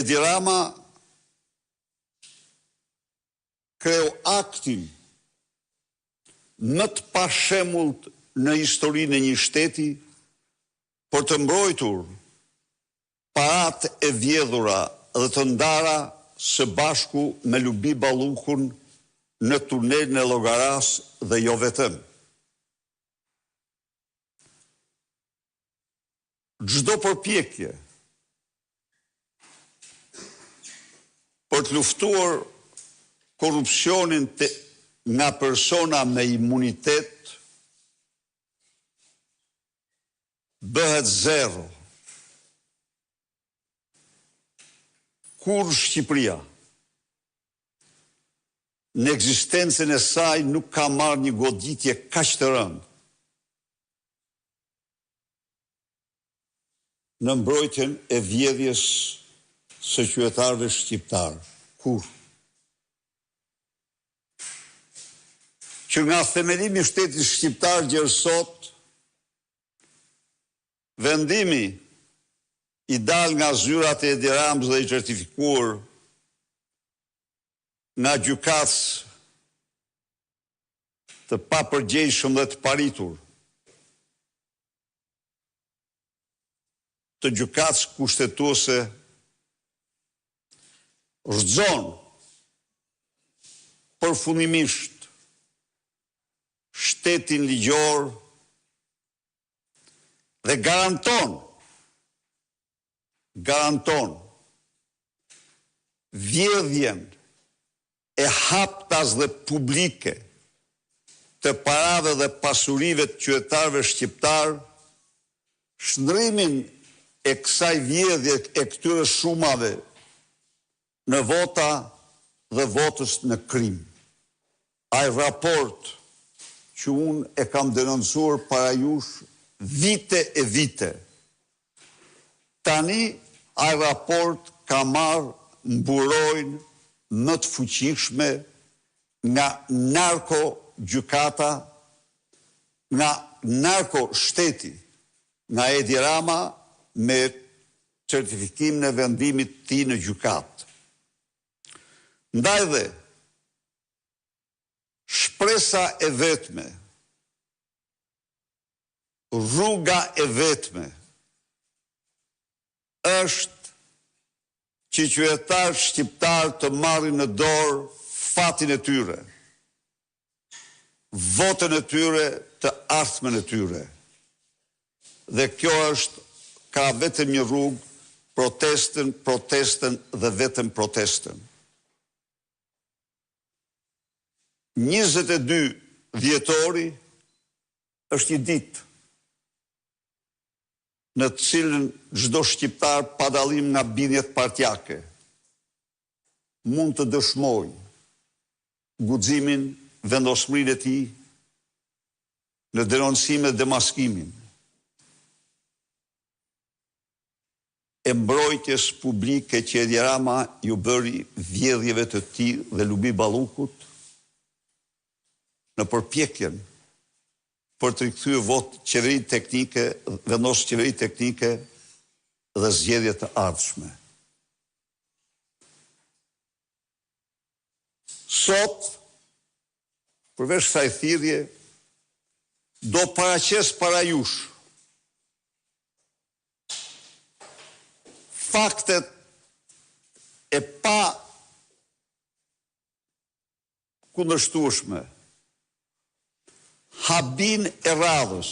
Edi Rama kreu aktin më të pashemullt në historinë e një shteti për të mbrojtur paratë e vjedhura dhe të ndara së bashku me Lubi Ballukun në tunelin e Llogaras dhe jo vetëm. Çdo përpjekje për të luftuar korrupsionin nga persona me imunitet bëhet zero. Kur Shqipëria në ekzistencën e saj nuk ka marrë një goditje kaq të rëndë në mbrojtjen e vjedhjes së qytetarëve shqiptar. Kur? Që nga themelimi i shtetit shqiptar deri sot, vendimi i dal nga zyrat e Edi Ramës dhe i certifikuar nga gjykatës të papërgjegjshëm dhe të paritur, të gjykatës kushtetuese, rrëzon përfundimisht shtetin ligjor dhe garanton vjedhjen e haptas dhe publike të parave dhe pasurive të qytetarëve shqiptar, shndrimin e kësaj vjedhje e këtyre shumave në vota dhe votës në krim. Ai raport që unë e kam denoncuar para jush vite e vite. Tani ai raport ka marrë mburojnë më të fuqishme nga narko gjykata, nga narko shteti, nga Edi Rama me certifikimin e vendimit të tij në gjykatë. Ndaj dhe shpresa e vetme, rruga e vetme është që qytetarët shqiptar të marrin në dorë fatin e tyre, votën e tyre, të ardhmen e tyre. Dhe kjo është, ka vetëm një rrugë, protestën dhe vetëm protestën. 22 dhjetori është një ditë në të cilën çdo shqiptar pa dallim nga bindjet partjake mund të dëshmojë guximin, vendosmërinë e tij në denoncime dhe demaskimin e mbrojtjes publike që Edi Rama ju bëri vjedhjeve të tij dhe Lubi Ballukut në përpjekjen për të rikthyer qeverinë teknike, vendos qeveri teknike dhe zgjedhje të ardhshme. Sot, përveç kësaj thirrje, do paraqes para jush faktet e pa kundërshtueshme, habin e radhës,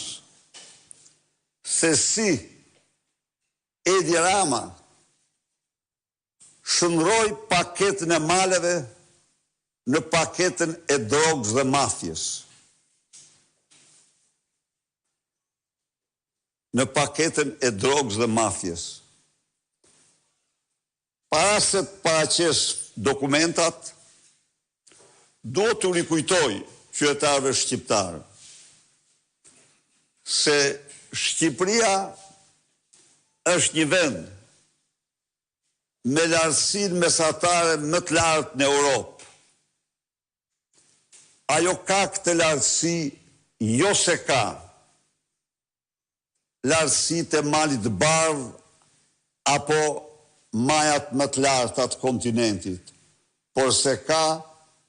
se si Edi Rama shndroi paketën e maleve në paketën e drogës dhe mafjes. Në paketën e drogës dhe mafjes. Para se të paraqes dokumentat, do të rikujtoj qytetarëve shqiptarë se Shqipëria është një vend me lartësinë mesatare më të lartë në Europë. Ajo ka këtë lartësi, jo se ka lartësitë e Malit të Bardhë apo majat më të larta të kontinentit, por se ka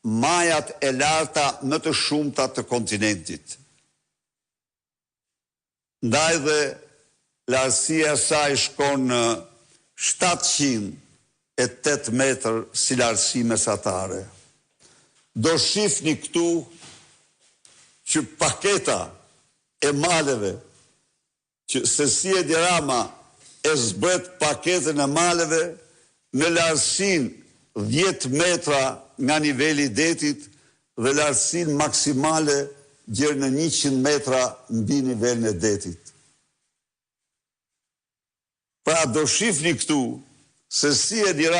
majat e larta më të shumta të kontinentit. Ndaj dhe lartësia e saj shkon në 708 metër si lartësi mesatare. Do shifni këtu që paketa e maleve, që se si Edi Rama e zbret paketën e maleve në lartësin 10 metra nga niveli i detit dhe lartësin maksimale gjerë në 100 metra mbi nivelin e detit. Pra do shifni këtu se si Edi Rama